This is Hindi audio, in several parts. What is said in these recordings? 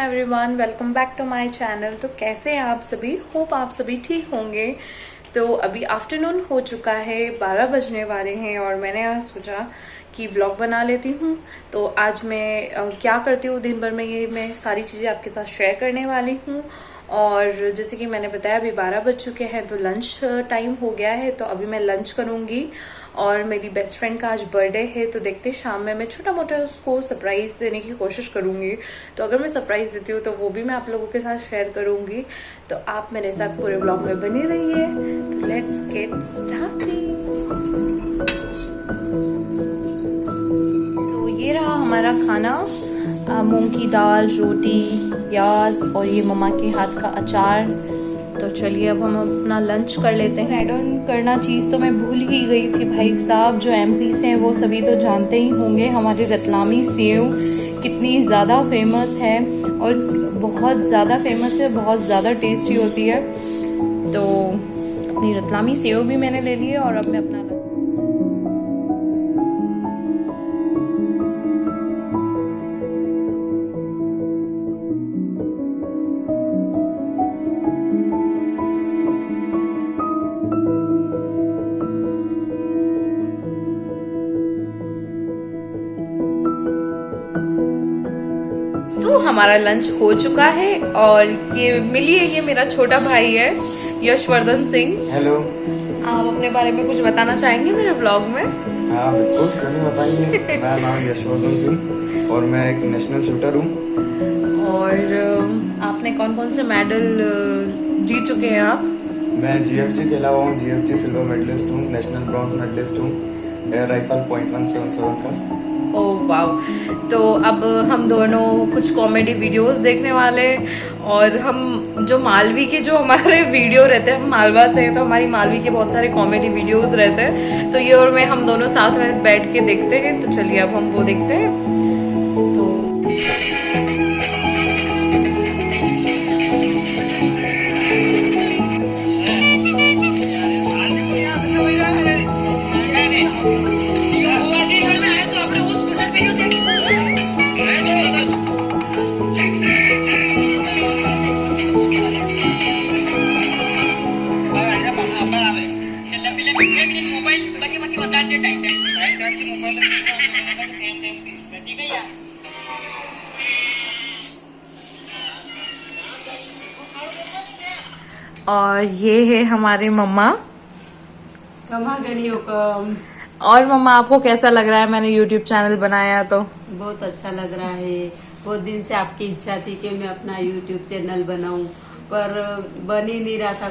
Everyone, welcome back to my channel. तो कैसे हैं आप सभी? होप आप सभी ठीक होंगे। तो अभी आफ्टरनून हो चुका है, 12 बजने वाले हैं और मैंने आज सोचा कि व्लॉग बना लेती हूँ। तो आज मैं क्या करती हूँ दिन भर में, ये मैं सारी चीज़ें आपके साथ शेयर करने वाली हूँ। और जैसे कि मैंने बताया अभी 12 बज चुके हैं, तो लंच टाइम हो गया है। तो अभी मैं लंच करूँगी और मेरी बेस्ट फ्रेंड का आज बर्थडे है, तो देखते शाम में मैं छोटा मोटा उसको सरप्राइज देने की कोशिश करूंगी। तो अगर मैं सरप्राइज देती हूँ तो वो भी मैं आप लोगों के साथ शेयर करूंगी। तो आप मेरे साथ पूरे ब्लॉग में बनी रहिए। तो लेट्स गेट स्टार्टेड। तो ये रहा हमारा खाना, मूंग की दाल, रोटी, प्याज और ये मम्मा के हाथ का अचार। तो चलिए अब हम अपना लंच कर लेते हैं। ऐड ऑन करना चीज़ तो मैं भूल ही गई थी भाई साहब, जो एमपी से हैं वो सभी तो जानते ही होंगे हमारी रतलामी सेव कितनी ज़्यादा फेमस है और बहुत ज़्यादा फेमस है, बहुत ज़्यादा टेस्टी होती है। तो अपनी रतलामी सेव भी मैंने ले ली है और अब मैं अपना तो हमारा लंच हो चुका है और ये मिलिए, ये मेरा छोटा भाई है यशवर्धन सिंह। हेलो। आप अपने बारे में कुछ बताना चाहेंगे मेरे ब्लॉग में? हाँ बिल्कुल, क्यों नहीं बताएंगे। मेरा नाम यशवर्धन सिंह और मैं एक नेशनल शूटर हूँ। और आपने कौन कौन से मेडल जीत चुके हैं आप? मैं जीएफजी खेला हुआ हूँ, जीएफजी सिल्वर मेडलिस्ट हूँ, नेशनल ब्रॉन्ज मेडलिस्ट हूँ, एयर राइफल .177 का। Oh wow. तो अब हम दोनों कुछ कॉमेडी वीडियोस देखने वाले, और हम जो मालवी के जो हमारे वीडियो रहते हैं, हम मालवा से हैं तो हमारी मालवी के बहुत सारे कॉमेडी वीडियोस रहते हैं। तो ये और मैं हम दोनों साथ में बैठ के देखते हैं। तो चलिए अब हम वो देखते हैं। और ये है हमारे मम्मा। और मम्मा आपको कैसा लग रहा है मैंने YouTube चैनल बनाया? तो बहुत अच्छा लग रहा है। बहुत दिन से आपकी इच्छा थी कि मैं अपना YouTube चैनल बनाऊं, पर बन ही नहीं रहा था,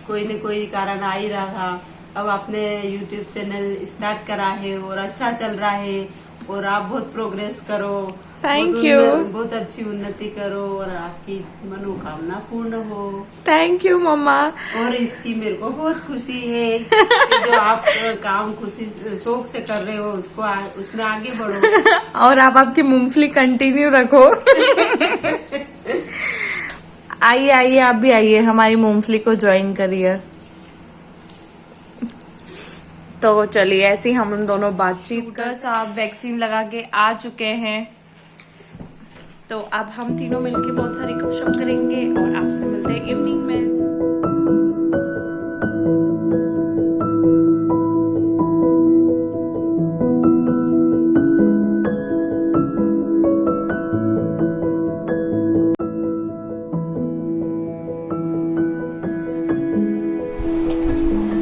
कोई न कोई कारण आ ही रहा था। अब आपने YouTube चैनल स्टार्ट करा है और अच्छा चल रहा है और आप बहुत प्रोग्रेस करो। Thank you. बहुत अच्छी उन्नति करो और आपकी मनोकामना पूर्ण हो। थैंक यू मम्मा। और इसकी मेरे को बहुत खुशी है कि जो आप काम खुशी शौक से कर रहे हो उसमें आगे बढ़ो। और आप आपकी मूंगफली कंटिन्यू रखो। आइए आइए, आप भी आइए, हमारी मूंगफली को ज्वाइन करिए। तो चलिए ऐसे ही हम दोनों बातचीत कर, साहब वैक्सीन लगा के आ चुके हैं। तो अब हम तीनों मिलके बहुत सारी गपशप करेंगे और आपसे मिलते हैं इवनिंग में।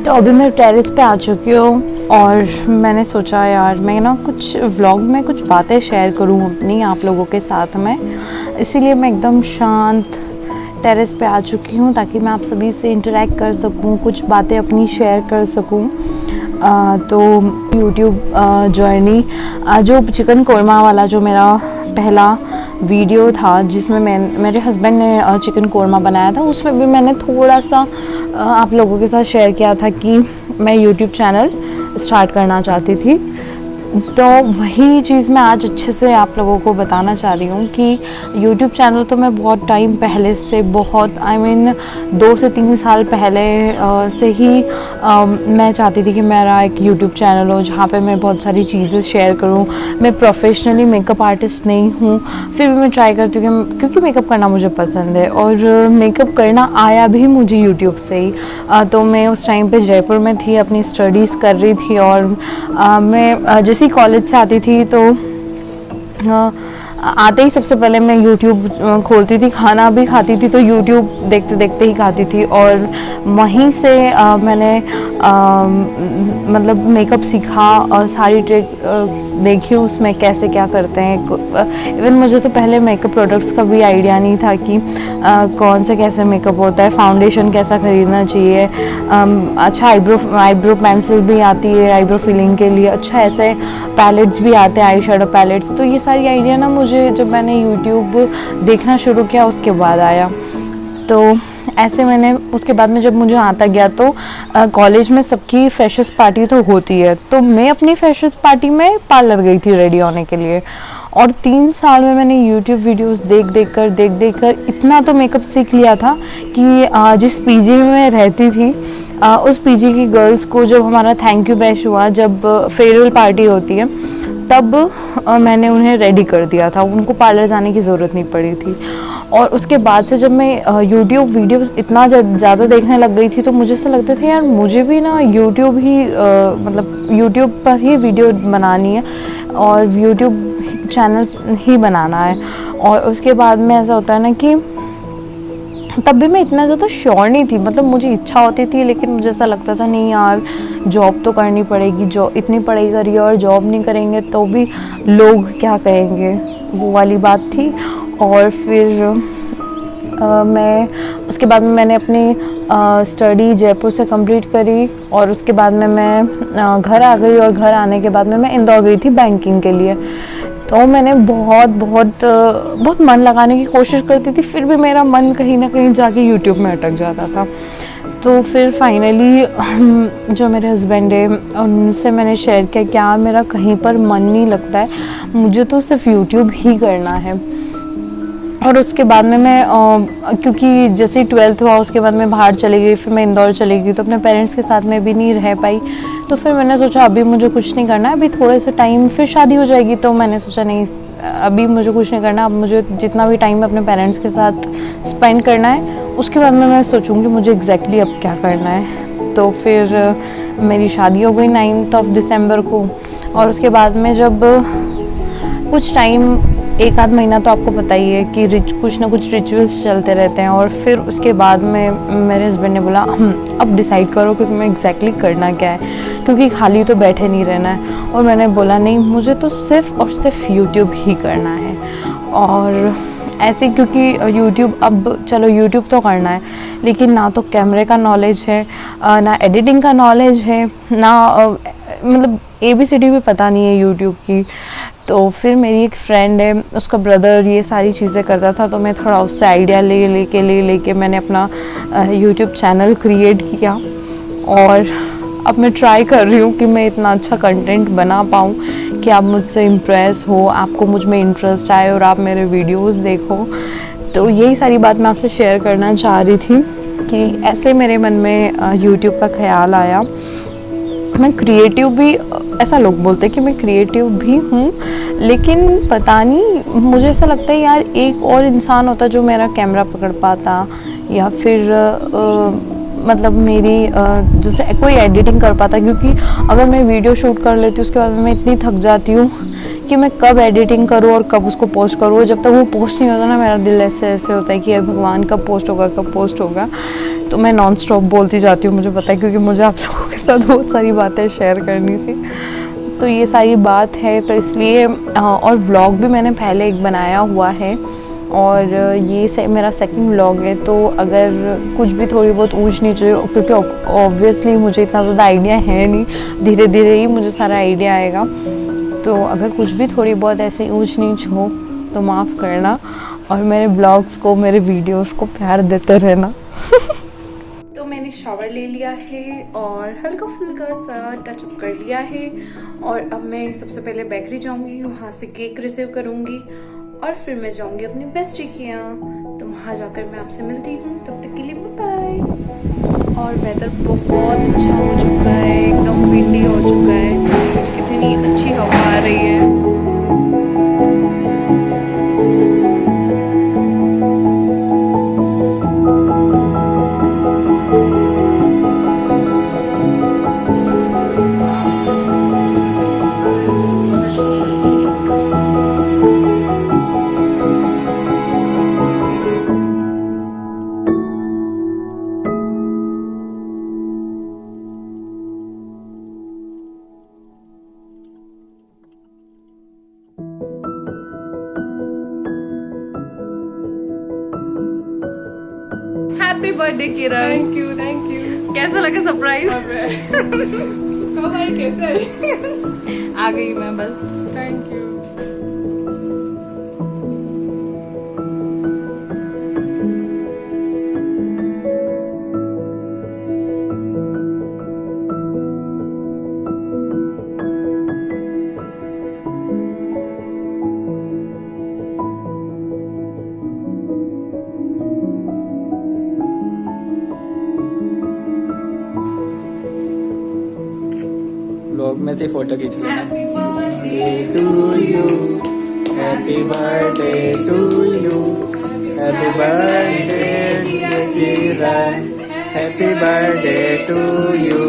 तो अभी मैं टेरेस पे आ चुकी हूँ और मैंने सोचा यार मैं ना कुछ व्लॉग में कुछ बातें शेयर करूँ अपनी आप लोगों के साथ में, इसीलिए मैं एकदम शांत टेरेस पे आ चुकी हूँ ताकि मैं आप सभी से इंटरेक्ट कर सकूँ, कुछ बातें अपनी शेयर कर सकूँ। तो यूट्यूब जर्नी, जो चिकन कोरमा वाला जो मेरा पहला वीडियो था जिसमें मेरे हस्बैंड ने चिकन कोरमा बनाया था, उसमें भी मैंने थोड़ा सा आप लोगों के साथ शेयर किया था कि मैं यूट्यूब चैनल स्टार्ट करना चाहती थी। तो वही चीज़ मैं आज अच्छे से आप लोगों को बताना चाह रही हूँ कि YouTube चैनल तो मैं बहुत टाइम पहले से, बहुत 2 से 3 साल पहले से ही मैं चाहती थी कि मेरा एक YouTube चैनल हो जहाँ पे मैं बहुत सारी चीज़ें शेयर करूँ। मैं प्रोफेशनली मेकअप आर्टिस्ट नहीं हूँ, फिर भी मैं ट्राई करती हूँ क्योंकि मेकअप करना मुझे पसंद है और मेकअप करना आया भी मुझे YouTube से ही। तो मैं उस टाइम पे जयपुर में थी, अपनी स्टडीज़ कर रही थी और मैं जैसे ही कॉलेज से आती थी तो आते ही सबसे पहले मैं YouTube खोलती थी, खाना भी खाती थी तो YouTube देखते देखते ही खाती थी और वहीं से मैंने मतलब मेकअप सीखा और सारी ट्रिक देखी उसमें कैसे क्या करते हैं। इवन मुझे तो पहले मेकअप प्रोडक्ट्स का भी आइडिया नहीं था कि कौन से कैसे मेकअप होता है, फाउंडेशन कैसा ख़रीदना चाहिए, अच्छा आईब्रो पेंसिल भी आती है आईब्रो फिलिंग के लिए, अच्छा ऐसे पैलेट्स भी आते हैं, आई शेडो पैलेट्स। तो ये सारी आइडिया ना मुझे जब मैंने YouTube देखना शुरू किया उसके बाद आया। तो ऐसे मैंने उसके बाद में जब मुझे आता गया तो कॉलेज में सबकी फ्रेशर्स पार्टी तो होती है, तो मैं अपनी फ्रेशर्स पार्टी में पार्लर गई थी रेडी होने के लिए और 3 साल में मैंने YouTube वीडियोस देख देख कर इतना तो मेकअप सीख लिया था कि जिस पीजी में मैं रहती थी उस पीजी की गर्ल्स को जब हमारा थैंक यू बैश हुआ, जब फेयरवेल पार्टी होती है, तब मैंने उन्हें रेडी कर दिया था, उनको पार्लर जाने की ज़रूरत नहीं पड़ी थी। और उसके बाद से जब मैं YouTube वीडियोस इतना ज़्यादा देखने लग गई थी तो मुझे ऐसा लगता था यार मुझे भी ना YouTube ही मतलब YouTube पर ही वीडियो बनानी है और YouTube चैनल ही बनाना है। और उसके बाद में ऐसा होता है ना कि तब भी मैं इतना ज़्यादा श्योर नहीं थी, मतलब मुझे इच्छा होती थी लेकिन मुझे ऐसा लगता था नहीं यार जॉब तो करनी पड़ेगी, जॉब इतनी पढ़ाई करी और जॉब नहीं करेंगे तो भी लोग क्या कहेंगे, वो वाली बात थी। और फिर मैं उसके बाद में मैंने अपनी स्टडी जयपुर से कंप्लीट करी और उसके बाद में मैं घर आ गई और घर आने के बाद में मैं इंदौर गई थी बैंकिंग के लिए। तो मैंने बहुत मन लगाने की कोशिश करती थी, फिर भी मेरा मन कहीं ना कहीं जाके YouTube में अटक जाता था। तो फिर फाइनली जो मेरे हस्बैंड है उनसे मैंने शेयर किया कि यार मेरा कहीं पर मन नहीं लगता है, मुझे तो सिर्फ YouTube ही करना है। और उसके बाद में मैं क्योंकि जैसे 12th हुआ उसके बाद मैं बाहर चली गई, फिर मैं इंदौर चली गई तो अपने पेरेंट्स के साथ में भी नहीं रह पाई। तो फिर मैंने सोचा अभी मुझे कुछ नहीं करना है, अभी थोड़े से टाइम फिर शादी हो जाएगी, तो मैंने सोचा नहीं अभी मुझे कुछ नहीं करना, अब मुझे जितना भी टाइम अपने पेरेंट्स के साथ स्पेंड करना है उसके बाद में मैं सोचूंगी मुझे एग्जैक्टली अब क्या करना है। तो फिर मेरी शादी हो गई 9 दिसंबर को और उसके बाद में जब कुछ टाइम 1 आध महीना तो आपको पता ही है कि कुछ ना कुछ रिचुअल्स चलते रहते हैं। और फिर उसके बाद में मेरे हस्बैंड ने बोला अब डिसाइड करो कि तुम्हें एग्जैक्टली करना क्या है, क्योंकि खाली तो बैठे नहीं रहना है। और मैंने बोला नहीं मुझे तो सिर्फ और सिर्फ YouTube ही करना है। और ऐसे क्योंकि YouTube अब चलो YouTube तो करना है लेकिन ना तो कैमरे का नॉलेज है, ना एडिटिंग का नॉलेज है, ना मतलब ABCD भी पता नहीं है YouTube की। तो फिर मेरी एक फ्रेंड है उसका ब्रदर ये सारी चीज़ें करता था, तो मैं थोड़ा उससे आइडिया लेके मैंने अपना YouTube चैनल क्रिएट किया। और अब मैं ट्राई कर रही हूँ कि मैं इतना अच्छा कंटेंट बना पाऊँ कि आप मुझसे इम्प्रेस हो, आपको मुझ में इंटरेस्ट आए और आप मेरे वीडियोस देखो। तो यही सारी बात मैं आपसे शेयर करना चाह रही थी कि ऐसे मेरे मन में YouTube का ख्याल आया। मैं क्रिएटिव भी, ऐसा लोग बोलते हैं कि मैं क्रिएटिव भी हूँ, लेकिन पता नहीं मुझे ऐसा लगता है यार एक और इंसान होता जो मेरा कैमरा पकड़ पाता या फिर मतलब मेरी जैसे कोई एडिटिंग कर पाता। क्योंकि अगर मैं वीडियो शूट कर लेती हूँ उसके बाद मैं इतनी थक जाती हूँ कि मैं कब एडिटिंग करूँ और कब उसको पोस्ट करूँ। जब तक वो पोस्ट नहीं होता ना मेरा दिल ऐसे होता है कि भगवान कब पोस्ट होगा। तो मैं नॉन स्टॉप बोलती जाती हूँ, मुझे पता है, क्योंकि मुझे आप लोगों के साथ बहुत सारी बातें शेयर करनी थी। तो ये सारी बात है तो इसलिए और व्लॉग भी मैंने पहले एक बनाया हुआ है और ये मेरा सेकंड व्लॉग है। तो अगर कुछ भी थोड़ी बहुत ऊंच नीच, क्योंकि ऑब्वियसली मुझे इतना ज़्यादा आइडिया है नहीं, धीरे धीरे ही मुझे सारा आइडिया आएगा। तो अगर कुछ भी थोड़ी बहुत ऐसे ऊंच नीच हो तो माफ़ करना और मेरे ब्लॉग्स को, मेरे वीडियोस को प्यार देते रहना। तो मैंने मैंने शावर ले लिया है और हल्का फुल्का सा टचअप कर लिया है। और अब मैं सबसे पहले बेकरी जाऊंगी, वहाँ से केक रिसीव करूंगी और फिर मैं जाऊंगी अपनी बेस्टी के यहाँ। तो वहाँ जाकर मैं आपसे मिलती हूँ, तब तक के लिए बाय। और वेदर बहुत अच्छा हो चुका है, एकदम विंडी हो चुका है, कितनी अच्छी हवा आ रही है। Happy birthday Kiran. Thank you. कैसा लगा सरप्राइज? कब आई, कैसे आई? आ गई मैं बस। Thank you. ब्लॉग में से फोटो खींच लेना। To you, happy birthday to you, happy birthday Kiran, happy birthday to you.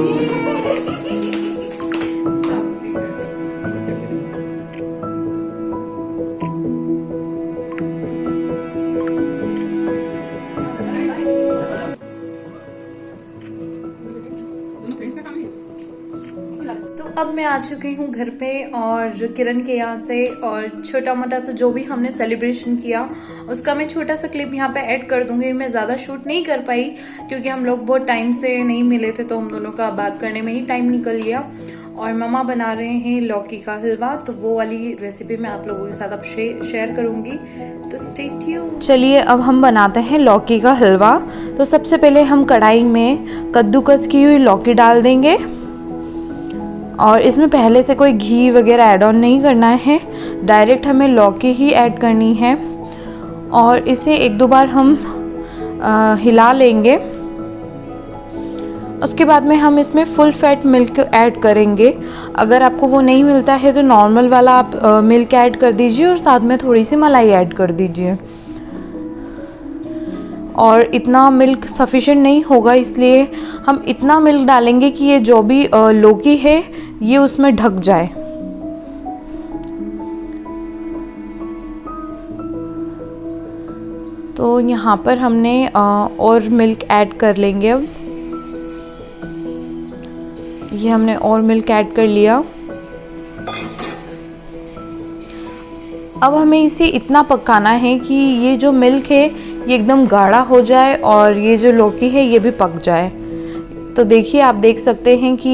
तो अब मैं आ चुकी हूँ घर पे और किरण के यहाँ से, और छोटा मोटा सा जो भी हमने सेलिब्रेशन किया उसका मैं छोटा सा क्लिप यहाँ पे ऐड कर दूंगी। मैं ज्यादा शूट नहीं कर पाई क्योंकि हम लोग बहुत टाइम से नहीं मिले थे, तो हम दोनों का बात करने में ही टाइम निकल गया। और मम्मा बना रहे हैं लौकी का हलवा, तो वो वाली रेसिपी मैं आप लोगों के साथ अब शेयर करूंगी, तो स्टे ट्यून्ड। चलिए अब हम बनाते हैं लौकी का हलवा। तो सबसे पहले हम कढ़ाई में कद्दूकस की हुई लौकी डाल देंगे, और इसमें पहले से कोई घी वगैरह ऐड ऑन नहीं करना है, डायरेक्ट हमें लौकी ही ऐड करनी है। और इसे एक दो बार हम हिला लेंगे। उसके बाद में हम इसमें फुल फैट मिल्क ऐड करेंगे। अगर आपको वो नहीं मिलता है तो नॉर्मल वाला आप मिल्क ऐड कर दीजिए और साथ में थोड़ी सी मलाई ऐड कर दीजिए। और इतना मिल्क सफिशिएंट नहीं होगा, इसलिए हम इतना मिल्क डालेंगे कि ये जो भी लौकी है ये उसमें ढक जाए। तो यहाँ पर हमने और मिल्क ऐड कर लेंगे। अब ये हमने और मिल्क ऐड कर लिया। अब हमें इसे इतना पकाना है कि ये जो मिल्क है ये एकदम गाढ़ा हो जाए और ये जो लौकी है ये भी पक जाए। तो देखिए, आप देख सकते हैं कि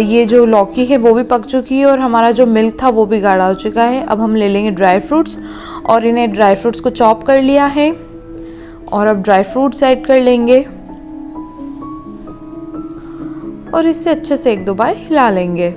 ये जो लौकी है वो भी पक चुकी है और हमारा जो मिल्क था वो भी गाढ़ा हो चुका है। अब हम ले लेंगे ड्राई फ्रूट्स, और इन्हें ड्राई फ्रूट्स को चॉप कर लिया है, और अब ड्राई फ्रूट्स ऐड कर लेंगे और इसे अच्छे से एक दो बार हिला लेंगे।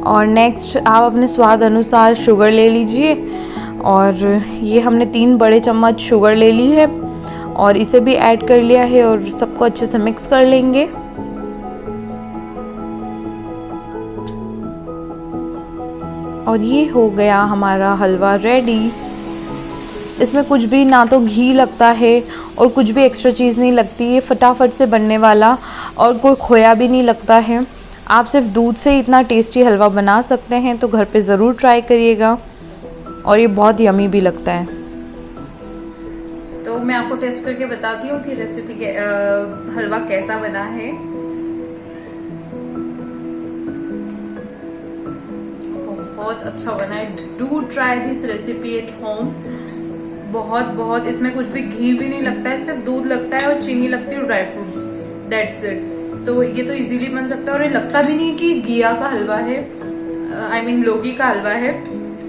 और नेक्स्ट आप अपने स्वाद अनुसार शुगर ले लीजिए, और ये हमने 3 बड़े चम्मच शुगर ले ली है और इसे भी ऐड कर लिया है, और सबको अच्छे से मिक्स कर लेंगे। और ये हो गया हमारा हलवा रेडी। इसमें कुछ भी ना तो घी लगता है और कुछ भी एक्स्ट्रा चीज़ नहीं लगती है, फटाफट से बनने वाला, और कोई खोया भी नहीं लगता है। आप सिर्फ दूध से इतना टेस्टी हलवा बना सकते हैं, तो घर पे ज़रूर ट्राई करिएगा, और ये बहुत यमी भी लगता है। तो मैं आपको टेस्ट करके बताती हूँ कि रेसिपी के हलवा कैसा बना है। बहुत अच्छा बना है। Do try this recipe at home. बहुत इसमें कुछ भी घी भी नहीं लगता है, सिर्फ दूध लगता है और चीनी लगती है और ड्राई फ्रूट्स, दैट्स इट। तो ये तो इजीली बन सकता है और ये लगता भी नहीं कि घिया का हलवा है, I mean लौकी का हलवा है।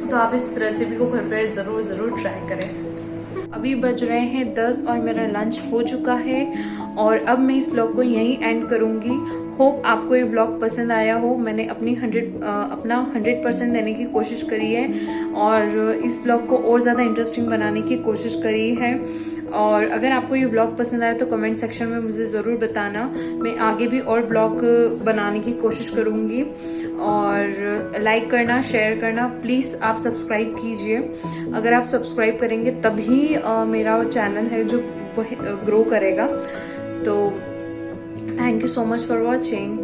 तो आप इस रेसिपी को घर पे जरूर जरूर ट्राई करें। अभी बज रहे हैं 10 और मेरा लंच हो चुका है और अब मैं इस ब्लॉग को यहीं एंड करूंगी। होप आपको ये ब्लॉग पसंद आया हो। मैंने अपना 100% देने की कोशिश करी है और इस ब्लॉग को और ज़्यादा इंटरेस्टिंग बनाने की कोशिश करी है। और अगर आपको ये ब्लॉग पसंद आया तो कमेंट सेक्शन में मुझे ज़रूर बताना। मैं आगे भी और ब्लॉग बनाने की कोशिश करूँगी। और लाइक करना, शेयर करना, प्लीज़ आप सब्सक्राइब कीजिए। अगर आप सब्सक्राइब करेंगे तभी मेरा चैनल है जो ग्रो करेगा। तो thank you so much for watching.